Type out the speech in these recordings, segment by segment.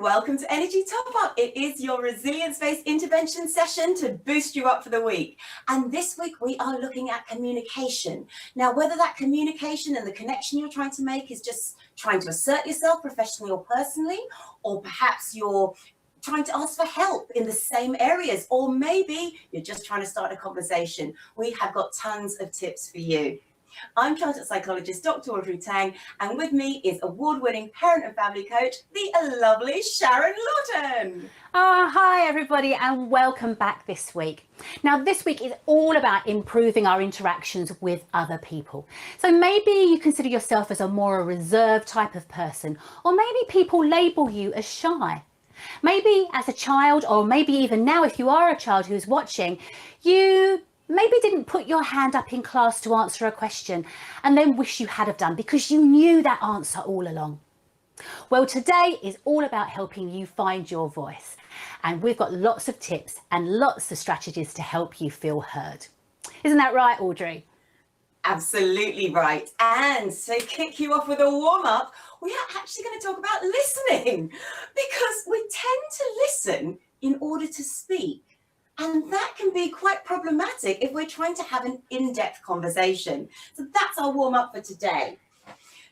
welcome to Energy Top Up. It is your resilience-based intervention session to boost you up for the week. And this week we are looking at communication. Now, whether that communication and the connection you're trying to make is just trying to assert yourself professionally or personally, or perhaps you're trying to ask for help in the same areas, or maybe you're just trying to start a conversation, we have got tons of tips for you. I'm chartered psychologist Dr Audrey Tang, and with me is award-winning parent and family coach, the lovely Sharon Lawton. Oh, hi everybody, and welcome back this week. Now, this week is all about improving our interactions with other people. So maybe you consider yourself as a more reserved type of person, or maybe people label you as shy. Maybe as a child, or maybe even now if you are a child who's watching, you maybe didn't put your hand up in class to answer a question and then wish you had have done because you knew that answer all along. Well, today is all about helping you find your voice, and we've got lots of tips and lots of strategies to help you feel heard. Isn't that right, Audrey? Absolutely right. And to kick you off with a warm-up, we are actually going to talk about listening, because we tend to listen in order to speak. And that can be quite problematic if we're trying to have an in-depth conversation. So that's our warm-up for today.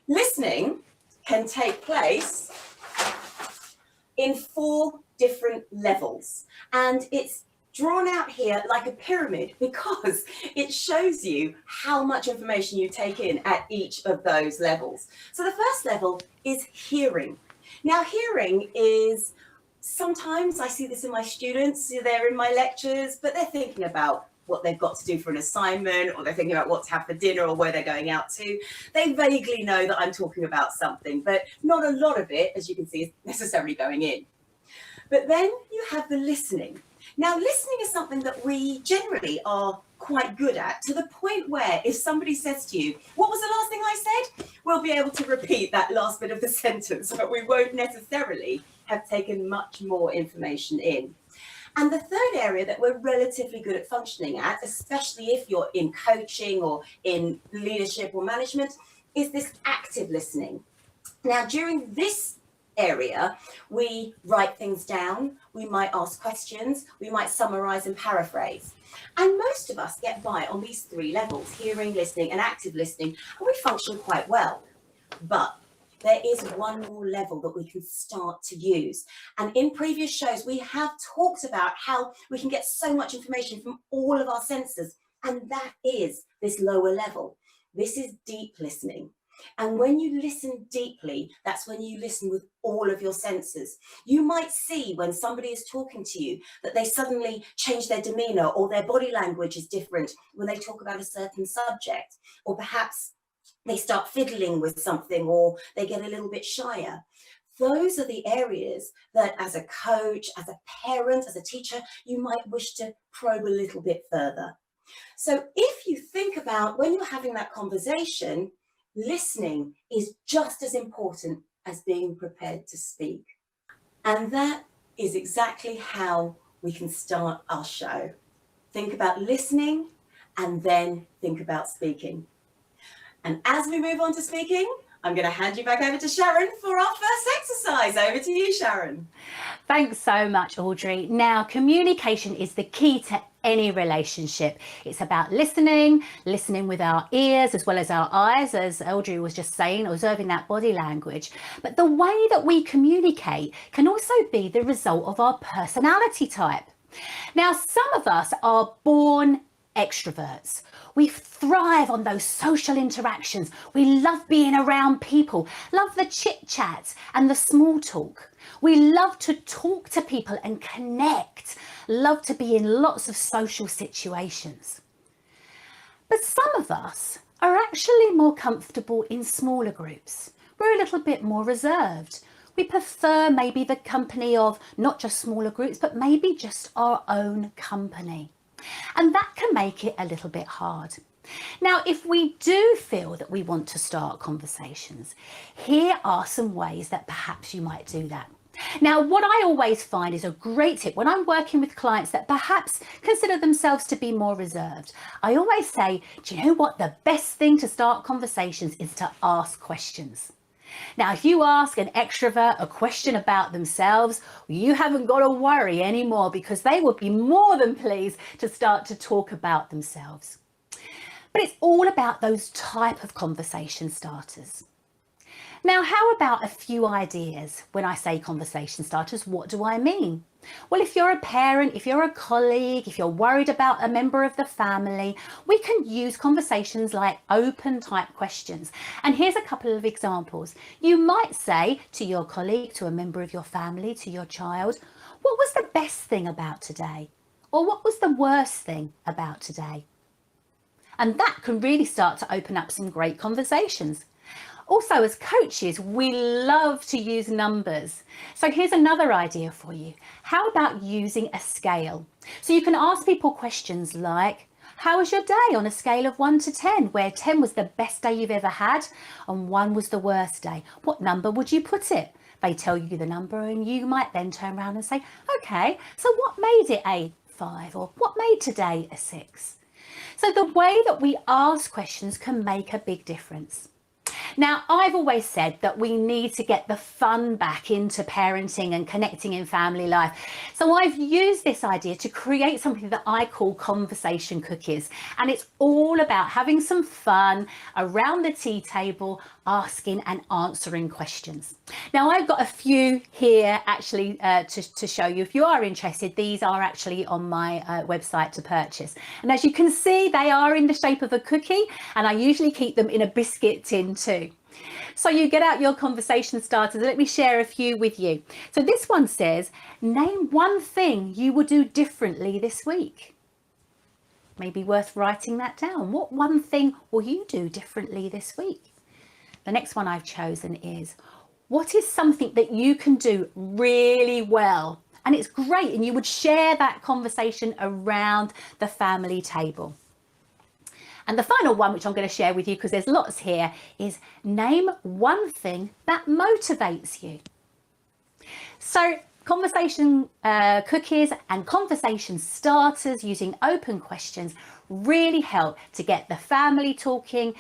Listening can take place in 4 different levels. And it's drawn out here like a pyramid because it shows you how much information you take in at each of those levels. So the first level is hearing. Now, hearing is, sometimes I see this in my students, they're in my lectures, but they're thinking about what they've got to do for an assignment, or they're thinking about what to have for dinner or where they're going out to. They vaguely know that I'm talking about something, but not a lot of it, as you can see, is necessarily going in. But then you have the listening. Now, listening is something that we generally are quite good at, to the point where if somebody says to you, "What was the last thing I said?" we'll be able to repeat that last bit of the sentence, but we won't necessarily have taken much more information in. And the third area that we're relatively good at functioning at, especially if you're in coaching or in leadership or management, is this active listening. Now, during this area, we write things down, we might ask questions, we might summarize and paraphrase. And most of us get by on these 3 levels, hearing, listening, and active listening, and we function quite well. But there is one more level that we can start to use. And in previous shows, we have talked about how we can get so much information from all of our senses, and that is this lower level. This is deep listening. And when you listen deeply, that's when you listen with all of your senses. You might see when somebody is talking to you that they suddenly change their demeanor, or their body language is different when they talk about a certain subject, or perhaps they start fiddling with something, or they get a little bit shyer. Those are the areas that as a coach, as a parent, as a teacher, you might wish to probe a little bit further. So if you think about when you're having that conversation, listening is just as important as being prepared to speak. And that is exactly how we can start our show. Think about listening and then think about speaking. And as we move on to speaking, I'm going to hand you back over to Sharon for our first exercise. Over to you, Sharon. Thanks so much, Audrey. Now, communication is the key to any relationship. It's about listening with our ears as well as our eyes, as Audrey was just saying, observing that body language. But the way that we communicate can also be the result of our personality type. Now, some of us are born extroverts. We thrive on those social interactions. We love being around people, love the chit chat and the small talk. We love to talk to people and connect, love to be in lots of social situations. But some of us are actually more comfortable in smaller groups. We're a little bit more reserved. We prefer maybe the company of not just smaller groups, but maybe just our own company. And that can make it a little bit hard. Now, if we do feel that we want to start conversations, here are some ways that perhaps you might do that. Now, what I always find is a great tip when I'm working with clients that perhaps consider themselves to be more reserved. I always say, do you know what? The best thing to start conversations is to ask questions. Now, if you ask an extrovert a question about themselves, you haven't got to worry anymore, because they will be more than pleased to start to talk about themselves. But it's all about those type of conversation starters. Now, how about a few ideas? When I say conversation starters, what do I mean? Well, if you're a parent, if you're a colleague, if you're worried about a member of the family, we can use conversations like open type questions. And here's a couple of examples. You might say to your colleague, to a member of your family, to your child, what was the best thing about today? Or what was the worst thing about today? And that can really start to open up some great conversations. Also, as coaches, we love to use numbers. So here's another idea for you. How about using a scale? So you can ask people questions like, how was your day on a scale of 1 to 10, where 10 was the best day you've ever had and 1 was the worst day? What number would you put it? They tell you the number, and you might then turn around and say, okay, so what made it a 5, or what made today a 6? So the way that we ask questions can make a big difference. Now, I've always said that we need to get the fun back into parenting and connecting in family life. So I've used this idea to create something that I call conversation cookies. And it's all about having some fun around the tea table, asking and answering questions. Now, I've got a few here actually to show you. If you are interested, these are actually on my website to purchase. And as you can see, they are in the shape of a cookie, and I usually keep them in a biscuit tin too. So you get out your conversation starters. Let me share a few with you. So this one says, name one thing you will do differently this week. Maybe worth writing that down. What one thing will you do differently this week? The next one I've chosen is, what is something that you can do really well? And it's great, and you would share that conversation around the family table. And the final one, which I'm going to share with you because there's lots here, is name one thing that motivates you. So conversation cookies and conversation starters using open questions really help to get the family talking,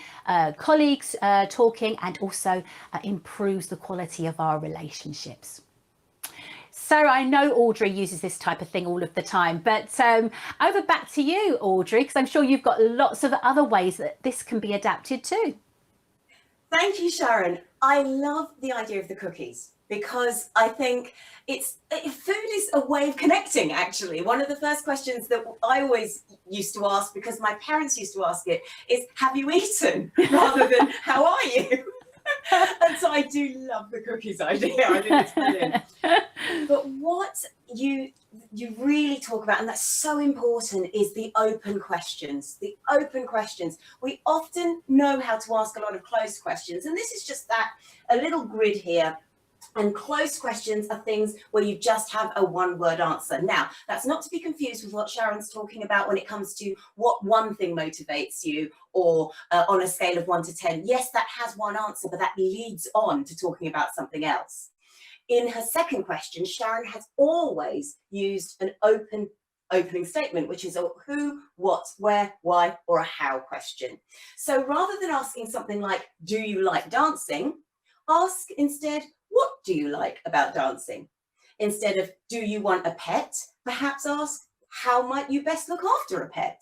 colleagues talking, and also improves the quality of our relationships. So I know Audrey uses this type of thing all of the time, but over back to you, Audrey, because I'm sure you've got lots of other ways that this can be adapted too. Thank you, Sharon. I love the idea of the cookies because I think food is a way of connecting, actually. One of the first questions that I always used to ask, because my parents used to ask it, is, have you eaten? Rather than, how are you? And so I do love the cookies idea. I think it's brilliant. But what you really talk about, and that's so important, is the open questions. The open questions. We often know how to ask a lot of closed questions, and this is just a little grid here. And closed questions are things where you just have a one-word answer. Now, that's not to be confused with what Sharon's talking about when it comes to what one thing motivates you, or on a scale of 1 to 10. Yes, that has one answer, but that leads on to talking about something else. In her second question, Sharon has always used an opening statement, which is a who, what, where, why, or a how question. So rather than asking something like, do you like dancing? Ask instead, what do you like about dancing? Instead of, do you want a pet? Perhaps ask, how might you best look after a pet?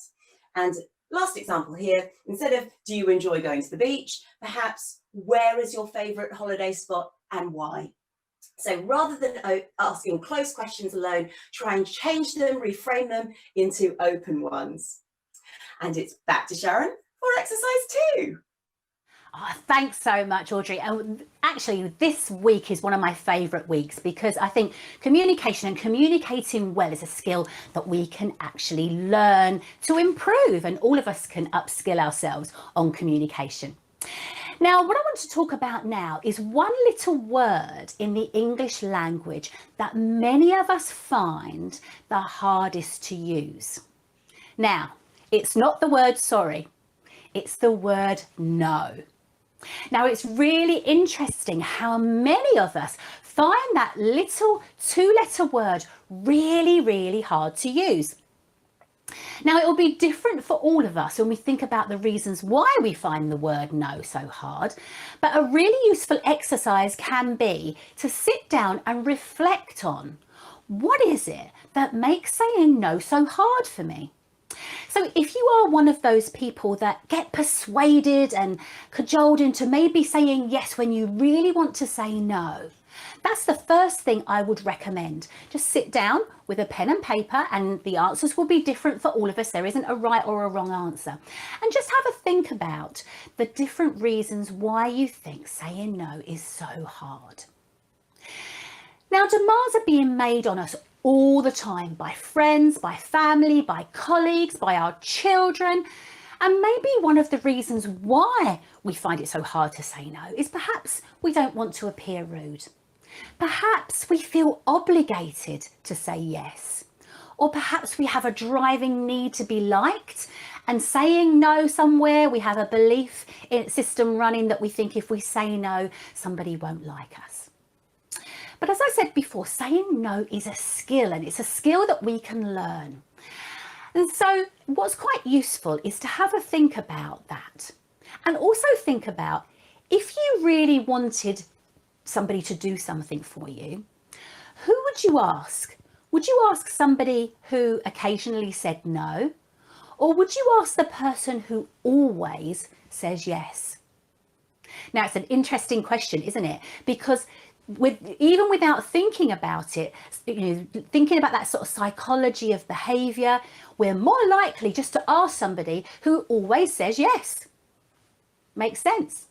And last example here, instead of, do you enjoy going to the beach? Perhaps, where is your favorite holiday spot and why? So rather than asking closed questions alone, try and change them, reframe them into open ones. And it's back to Sharon for exercise 2. Oh, thanks so much, Audrey. And actually, this week is one of my favourite weeks because I think communication and communicating well is a skill that we can actually learn to improve, and all of us can upskill ourselves on communication. Now, what I want to talk about now is one little word in the English language that many of us find the hardest to use. Now, it's not the word sorry, it's the word no. Now, it's really interesting how many of us find that little 2-letter word really, really hard to use. Now, it will be different for all of us when we think about the reasons why we find the word no so hard, but a really useful exercise can be to sit down and reflect on, what is it that makes saying no so hard for me? So if you are one of those people that get persuaded and cajoled into maybe saying yes when you really want to say no, that's the first thing I would recommend. Just sit down with a pen and paper, and the answers will be different for all of us. There isn't a right or a wrong answer. And just have a think about the different reasons why you think saying no is so hard. Now, demands are being made on us all the time by friends, by family, by colleagues, by our children. And maybe one of the reasons why we find it so hard to say no is perhaps we don't want to appear rude. Perhaps we feel obligated to say yes. Or perhaps we have a driving need to be liked, and saying no somewhere, we have a belief system running that we think if we say no, somebody won't like us. But as I said before, saying no is a skill, and it's a skill that we can learn. And so what's quite useful is to have a think about that, and also think about, if you really wanted somebody to do something for you, who would you ask? Would you ask somebody who occasionally said no? Or would you ask the person who always says yes? Now, it's an interesting question, isn't it? Because even without thinking about it, thinking about that sort of psychology of behaviour, we're more likely just to ask somebody who always says yes. Makes sense.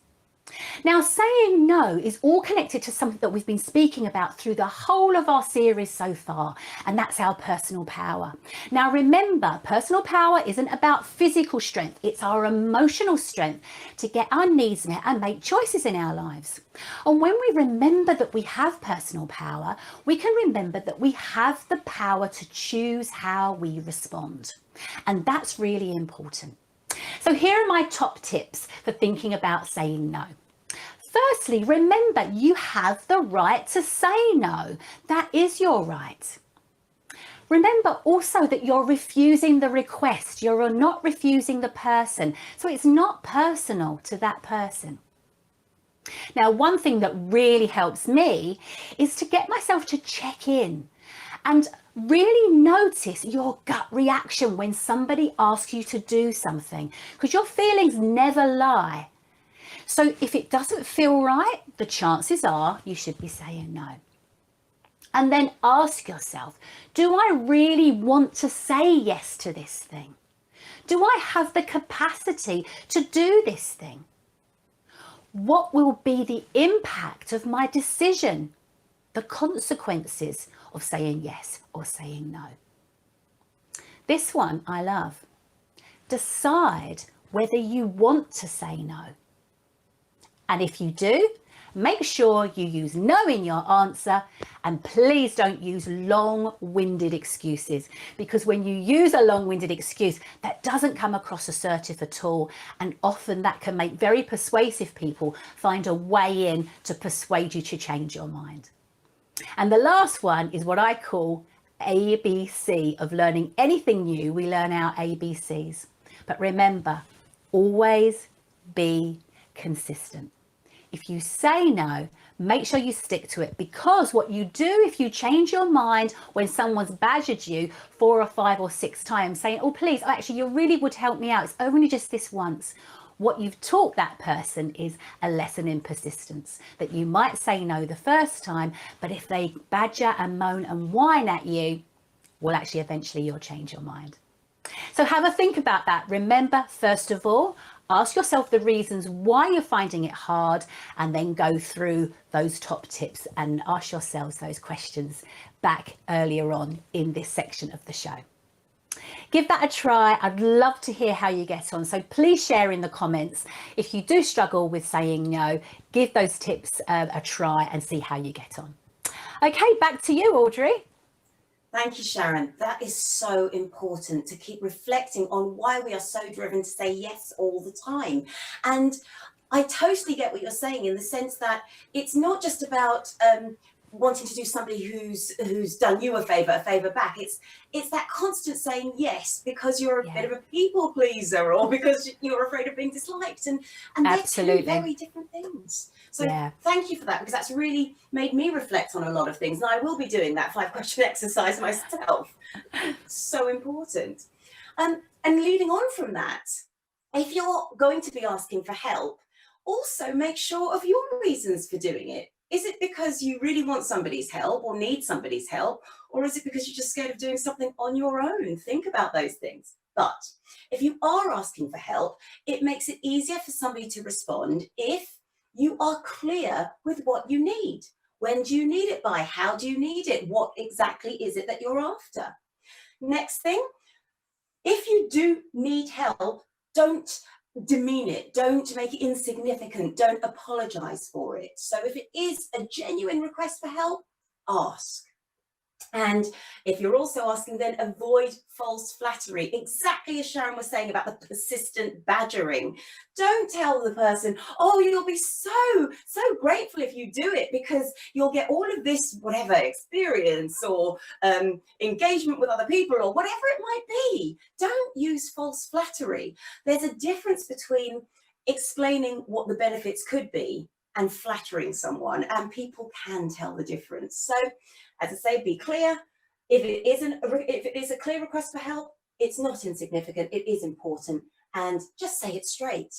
Now, saying no is all connected to something that we've been speaking about through the whole of our series so far, and that's our personal power. Now, remember, personal power isn't about physical strength, it's our emotional strength to get our needs met and make choices in our lives. And when we remember that we have personal power, we can remember that we have the power to choose how we respond. And that's really important. So here are my top tips for thinking about saying no. Firstly, remember you have the right to say no. That is your right. Remember also that you're refusing the request. You're not refusing the person. So it's not personal to that person. Now, one thing that really helps me is to get myself to check in and really notice your gut reaction when somebody asks you to do something, because your feelings never lie. So if it doesn't feel right, the chances are you should be saying no. And then ask yourself, do I really want to say yes to this thing? Do I have the capacity to do this thing? What will be the impact of my decision? The consequences of saying yes or saying no. This one I love. Decide whether you want to say no. And if you do, make sure you use no in your answer, and please don't use long-winded excuses, because when you use a long-winded excuse, that doesn't come across assertive at all, and often that can make very persuasive people find a way in to persuade you to change your mind. And the last one is what I call ABC of learning anything new. We learn our ABCs. But remember, always be consistent. If you say no, make sure you stick to it, because what you do if you change your mind when someone's badgered you 4 or 5 or 6 times saying, oh, please, actually, you really would help me out. It's only just this once. What you've taught that person is a lesson in persistence, that you might say no the first time, but if they badger and moan and whine at you, well, actually, eventually you'll change your mind. So have a think about that. Remember, first of all, ask yourself the reasons why you're finding it hard, and then go through those top tips and ask yourselves those questions back earlier on in this section of the show. Give that a try. I'd love to hear how you get on. So please share in the comments. If you do struggle with saying no, give those tips a try and see how you get on. Okay, back to you, Audrey. Thank you, Sharon. That is so important, to keep reflecting on why we are so driven to say yes all the time. And I totally get what you're saying, in the sense that it's not just about wanting to do somebody who's done you a favor back. It's that constant saying yes because you're a bit of a people pleaser, or because you're afraid of being disliked, and they're two very different things. So thank you for that, because that's really made me reflect on a lot of things, and I will be doing that 5-question exercise myself. So important. And leading on from that, if you're going to be asking for help, also make sure of your reasons for doing it. Is it because you really want somebody's help or need somebody's help? Or is it because you're just scared of doing something on your own? Think about those things. But if you are asking for help, it makes it easier for somebody to respond if you are clear with what you need. When do you need it by? How do you need it? What exactly is it that you're after? Next thing, if you do need help, don't demean it, don't make it insignificant, don't apologize for it. So if it is a genuine request for help, ask. And if you're also asking, then avoid false flattery. Exactly as Sharon was saying about the persistent badgering. Don't tell the person, oh, you'll be so grateful if you do it because you'll get all of this, whatever, experience or engagement with other people or whatever it might be. Don't use false flattery. There's a difference between explaining what the benefits could be and flattering someone, and people can tell the difference. So, as I say, be clear. If it is a clear request for help, it's not insignificant, it is important, and just say it straight.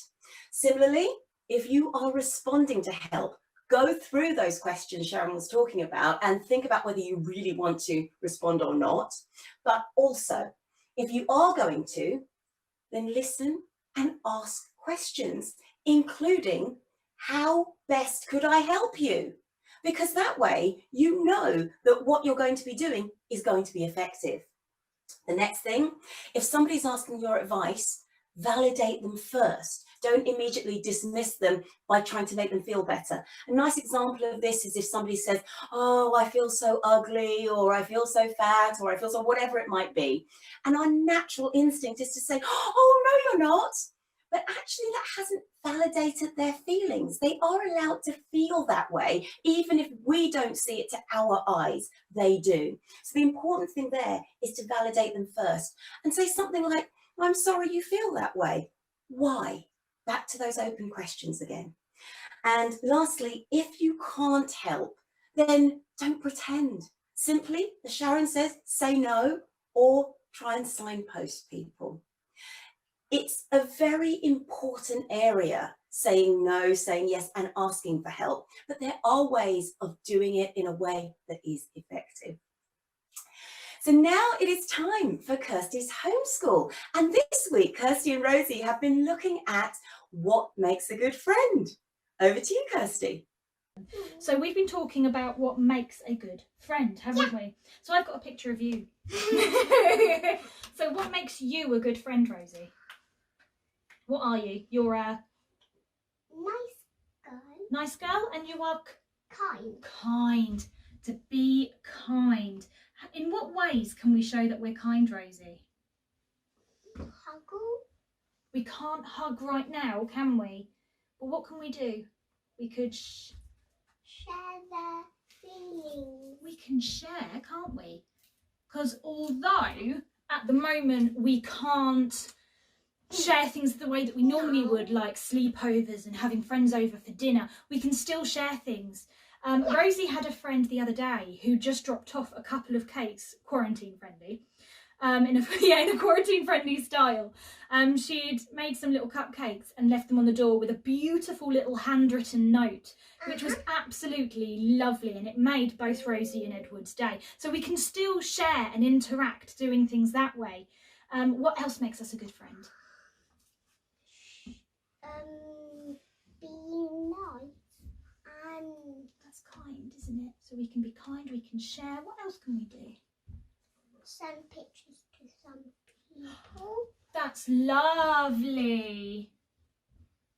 Similarly, if you are responding to help, go through those questions Sharon was talking about and think about whether you really want to respond or not. But also, if you are going to, then listen and ask questions, including, how best could I help you? Because that way you know that what you're going to be doing is going to be effective. The next thing, if somebody's asking your advice, validate them first. Don't immediately dismiss them by trying to make them feel better. A nice example of this is if somebody says, oh, I feel so ugly, or I feel so fat, or I feel so whatever it might be. And our natural instinct is to say, oh, no, you're not. But actually that hasn't validated their feelings. They are allowed to feel that way, even if we don't see it to our eyes, they do. So the important thing there is to validate them first and say something like, I'm sorry you feel that way. Why? Back to those open questions again. And lastly, if you can't help, then don't pretend. Simply, as Sharon says, say no or try and signpost people. It's a very important area, saying no, saying yes, and asking for help. But there are ways of doing it in a way that is effective. So now it is time for Kirsty's homeschool. And this week, Kirsty and Rosie have been looking at what makes a good friend. Over to you, Kirsty. So we've been talking about what makes a good friend, haven't we? So I've got a picture of you. So what makes you a good friend, Rosie? What are you? You're a nice girl. Nice girl, and you are Kind. Kind. To be kind. In what ways can we show that we're kind, Rosie? Huggle. We can't hug right now, can we? But what can we do? We could share their feelings. We can share, can't we? Because although at the moment we can't share things the way that we normally would, like sleepovers and having friends over for dinner, we can still share things. Rosie had a friend the other day who just dropped off a couple of cakes, quarantine friendly, in a quarantine friendly style. She'd made some little cupcakes and left them on the door with a beautiful little handwritten note, which was absolutely lovely, and it made both Rosie and Edward's day. So we can still share and interact doing things that way. What else makes us a good friend? Being nice and... That's kind, isn't it? So we can be kind, we can share. What else can we do? Send pictures to some people. That's lovely.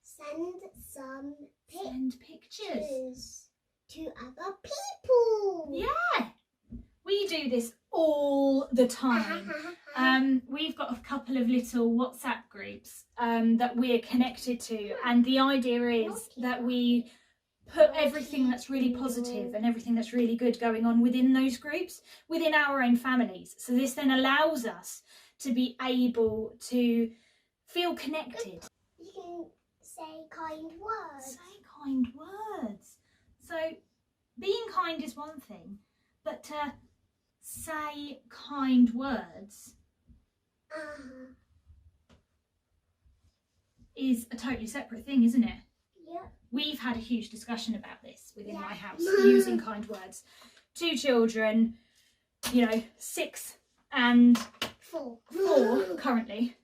Send some pictures to other people. Yeah, we do this all the time. We've got a couple of little WhatsApp groups that we're connected to, and the idea is that we put everything that's really positive and everything that's really good going on within those groups, within our own families. So this then allows us to be able to feel connected. You can say kind words. Say kind words. So being kind is one thing, but to say kind words is a totally separate thing, isn't it? Yep. We've had a huge discussion about this within my house, using kind words. 2 children, 6 and 4 currently.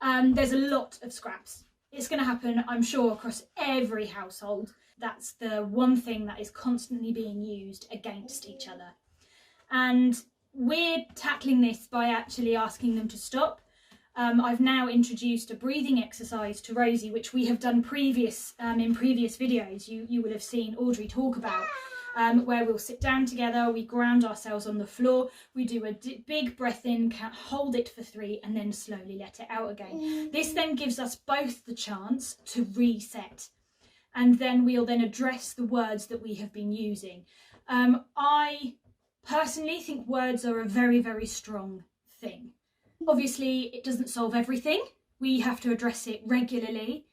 There's a lot of scraps. It's going to happen, I'm sure, across every household. That's the one thing that is constantly being used against each other. And we're tackling this by actually asking them to stop. I've now introduced a breathing exercise to Rosie, which we have done in previous videos. You will have seen Audrey talk about, where we'll sit down together, we ground ourselves on the floor, we do a big breath in, hold it for 3, and then slowly let it out again. This then gives us both the chance to reset, and then we'll then address the words that we have been using. I personally think words are a very, very strong thing. Obviously, it doesn't solve everything. We have to address it regularly,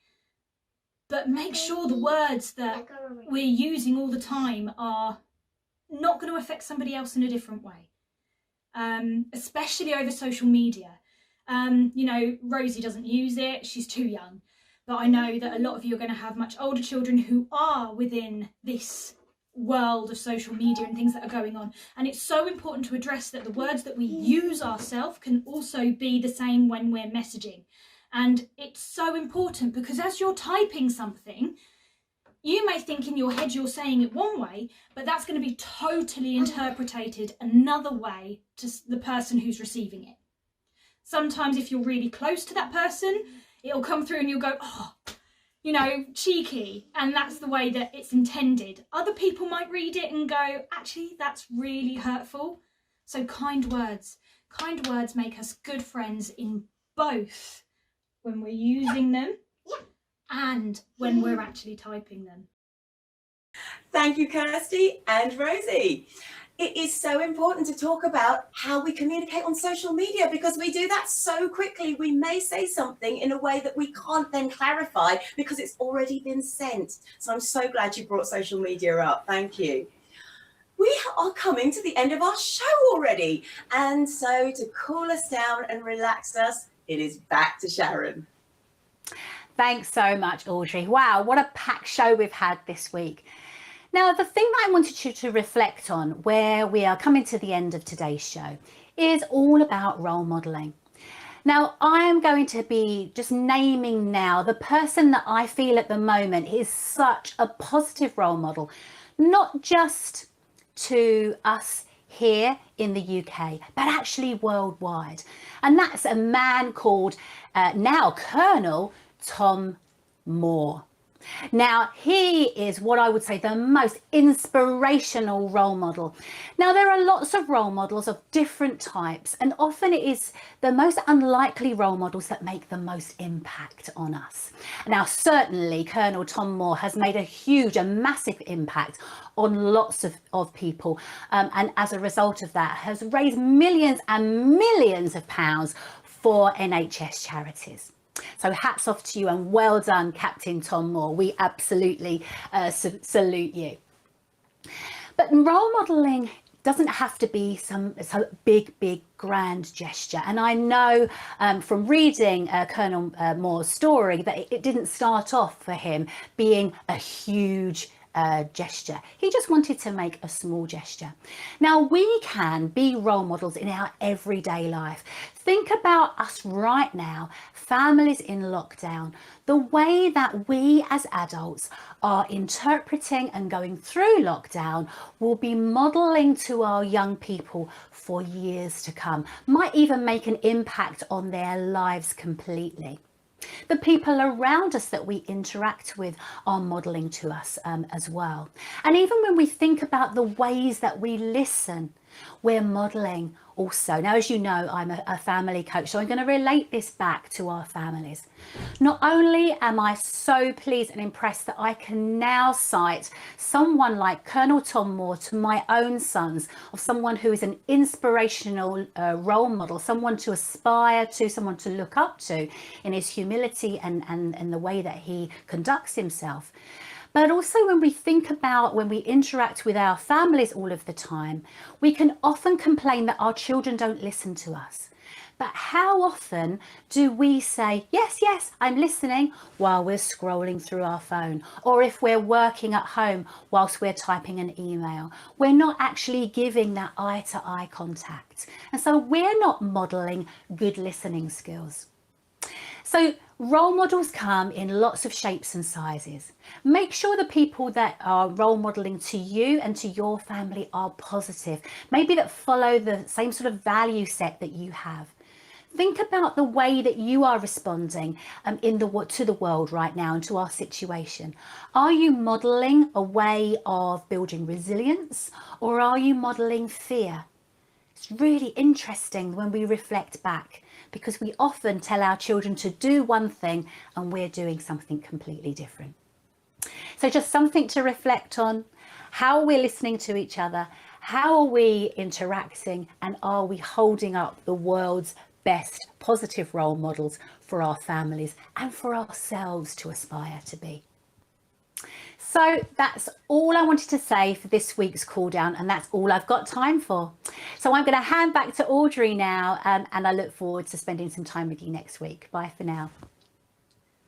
but make sure the words that we're using all the time are not going to affect somebody else in a different way, especially over social media. Rosie doesn't use it, she's too young, but I know that a lot of you are going to have much older children who are within this world of social media and things that are going on, and it's so important to address that the words that we use ourselves can also be the same when we're messaging. And it's so important because as you're typing something, you may think in your head you're saying it one way, but that's going to be totally interpreted another way to the person who's receiving it. Sometimes if you're really close to that person, it'll come through and you'll go, oh, cheeky, and that's the way that it's intended. Other people might read it and go, actually, that's really hurtful. So kind words make us good friends in both when we're using them and when we're actually typing them. Thank you, Kirsty and Rosie. It is so important to talk about how we communicate on social media because we do that so quickly. We may say something in a way that we can't then clarify because it's already been sent. So I'm so glad you brought social media up. Thank you. We are coming to the end of our show already. And so to cool us down and relax us, it is back to Sharon. Thanks so much, Audrey. Wow, what a packed show we've had this week. Now, the thing that I wanted you to reflect on where we are coming to the end of today's show is all about role modelling. Now, I am going to be just naming now the person that I feel at the moment is such a positive role model, not just to us here in the UK, but actually worldwide. And that's a man called now Colonel Tom Moore. Now, he is what I would say the most inspirational role model. Now, there are lots of role models of different types, and often it is the most unlikely role models that make the most impact on us. Now, certainly, Colonel Tom Moore has made a massive impact on lots of people, and as a result of that, has raised millions and millions of pounds for NHS charities. So hats off to you and well done, Captain Tom Moore. We absolutely salute you. But role modelling doesn't have to be some big, grand gesture. And I know from reading Colonel Moore's story that it didn't start off for him being a huge gesture. He just wanted to make a small gesture. Now, we can be role models in our everyday life. Think about us right now, families in lockdown, the way that we as adults are interpreting and going through lockdown will be modeling to our young people for years to come, might even make an impact on their lives completely. The people around us that we interact with are modelling to us as well. And even when we think about the ways that we listen, We're modeling also. Now, as you know, I'm a family coach, so I'm going to relate this back to our families. Not only am I so pleased and impressed that I can now cite someone like Colonel Tom Moore to my own sons, of someone who is an inspirational role model, someone to aspire to, someone to look up to in his humility and the way that he conducts himself. But also when we think about when we interact with our families all of the time, we can often complain that our children don't listen to us. But how often do we say, yes, yes, I'm listening, while we're scrolling through our phone? Or if we're working at home whilst we're typing an email, we're not actually giving that eye-to-eye contact. And so we're not modeling good listening skills. So role models come in lots of shapes and sizes. Make sure the people that are role modeling to you and to your family are positive, maybe that follow the same sort of value set that you have. Think about the way that you are responding to the world right now and to our situation. Are you modeling a way of building resilience, or are you modeling fear? It's really interesting when we reflect back, because we often tell our children to do one thing and we're doing something completely different. So just something to reflect on: how we're listening to each other, how are we interacting, and are we holding up the world's best positive role models for our families and for ourselves to aspire to be. So that's all I wanted to say for this week's cool down, and that's all I've got time for. So I'm going to hand back to Audrey now, and I look forward to spending some time with you next week. Bye for now.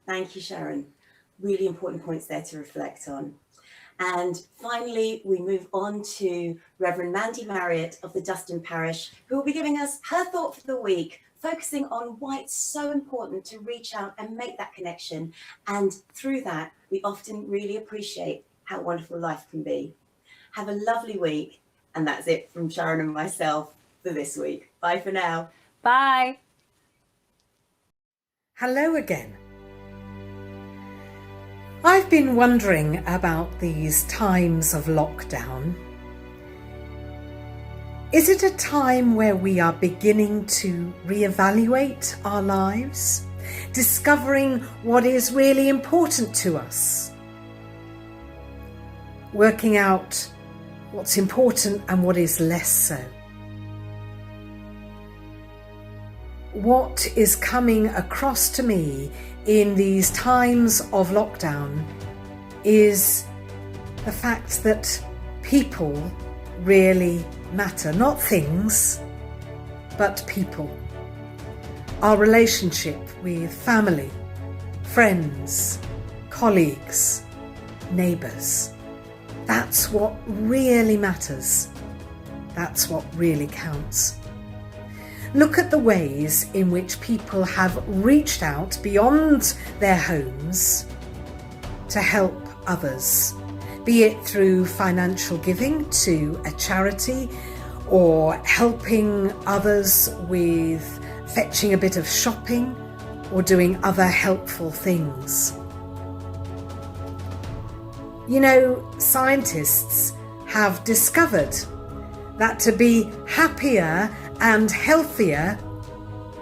Thank you, Sharon. Really important points there to reflect on. And finally, we move on to Reverend Mandy Mariott of the Dustin Parish, who will be giving us her thought for the week, focusing on why it's so important to reach out and make that connection. And through that, we often really appreciate how wonderful life can be. Have a lovely week. And that's it from Sharon and myself for this week. Bye for now. Bye. Hello again. I've been wondering about these times of lockdown. Is it a time where we are beginning to reevaluate our lives, discovering what is really important to us, working out what's important and what is less so? What is coming across to me in these times of lockdown is the fact that people really matter. Not things, but people. Our relationship with family, friends, colleagues, neighbours. That's what really matters. That's what really counts. Look at the ways in which people have reached out beyond their homes to help others, be it through financial giving to a charity, or helping others with fetching a bit of shopping, or doing other helpful things. You know, scientists have discovered that to be happier and healthier,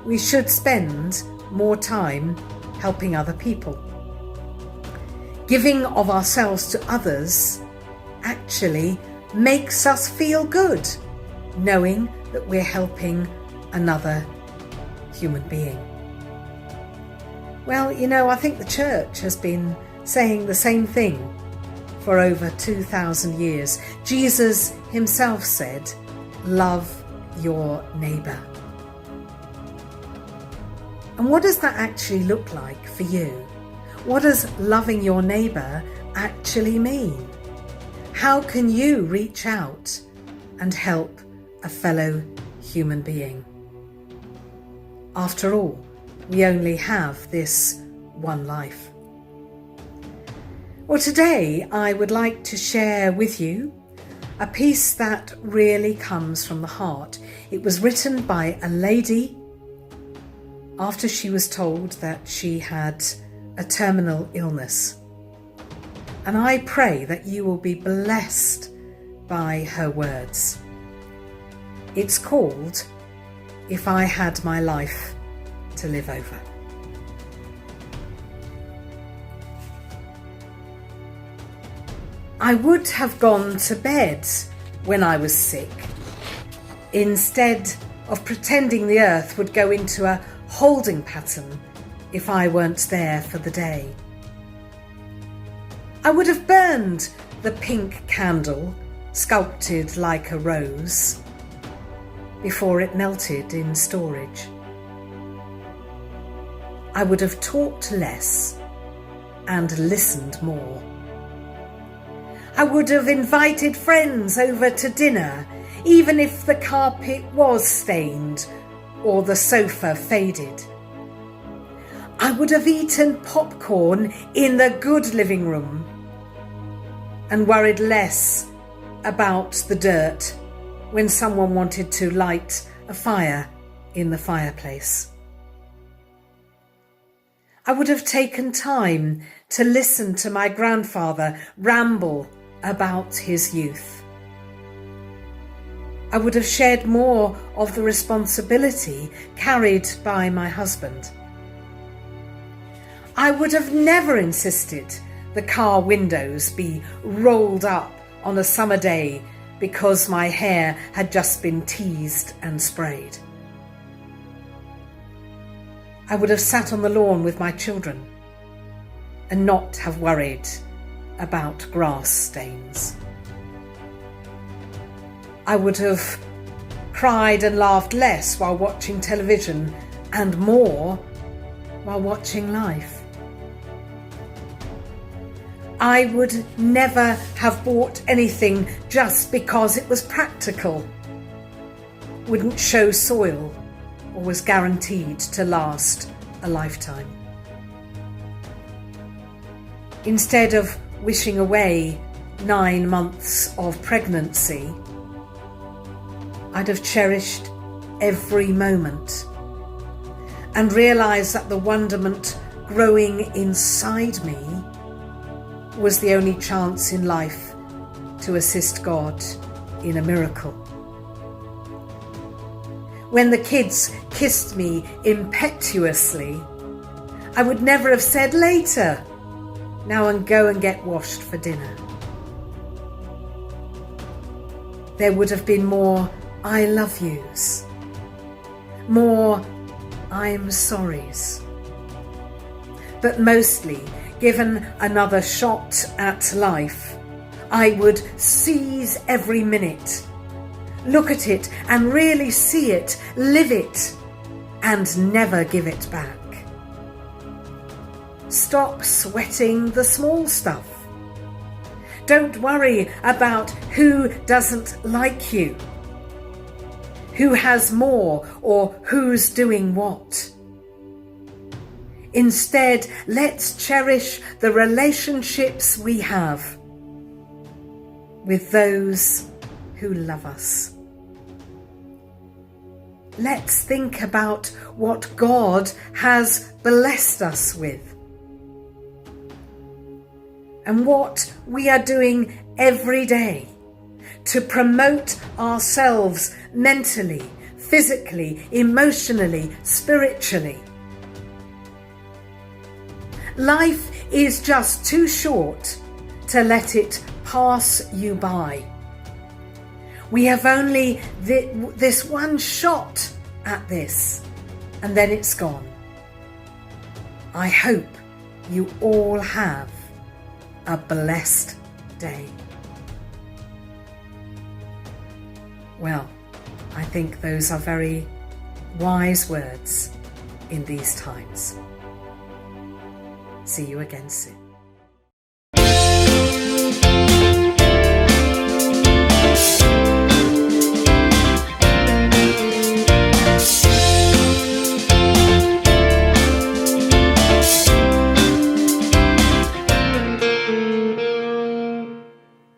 we should spend more time helping other people. Giving of ourselves to others actually makes us feel good, knowing that we're helping another human being. Well, you know, I think the church has been saying the same thing for over 2,000 years. Jesus himself said, "Love your neighbour." And what does that actually look like for you? What does loving your neighbour actually mean? How can you reach out and help a fellow human being? After all, we only have this one life. Well, today I would like to share with you a piece that really comes from the heart. It was written by a lady after she was told that she had a terminal illness. And I pray that you will be blessed by her words. It's called If I Had My Life to Live Over. I would have gone to bed when I was sick, instead of pretending the earth would go into a holding pattern if I weren't there for the day. I would have burned the pink candle, sculpted like a rose, before it melted in storage. I would have talked less and listened more. I would have invited friends over to dinner, even if the carpet was stained or the sofa faded. I would have eaten popcorn in the good living room and worried less about the dirt when someone wanted to light a fire in the fireplace. I would have taken time to listen to my grandfather ramble about his youth. I would have shared more of the responsibility carried by my husband. I would have never insisted the car windows be rolled up on a summer day because my hair had just been teased and sprayed. I would have sat on the lawn with my children and not have worried about grass stains. I would have cried and laughed less while watching television and more while watching life. I would never have bought anything just because it was practical, wouldn't show soil, or was guaranteed to last a lifetime. Instead of wishing away 9 months of pregnancy, I'd have cherished every moment and realised that the wonderment growing inside me was the only chance in life to assist God in a miracle. When the kids kissed me impetuously, I would never have said later, now and go and get washed for dinner. There would have been more I love yous, more I'm sorries. But mostly, given another shot at life, I would seize every minute, look at it and really see it, live it, and never give it back. Stop sweating the small stuff. Don't worry about who doesn't like you, who has more, or who's doing what. Instead, let's cherish the relationships we have with those who love us. Let's think about what God has blessed us with and what we are doing every day to promote ourselves mentally, physically, emotionally, spiritually. Life is just too short to let it pass you by. We have only this one shot at this, and then it's gone. I hope you all have a blessed day. Well, I think those are very wise words in these times. See you again soon.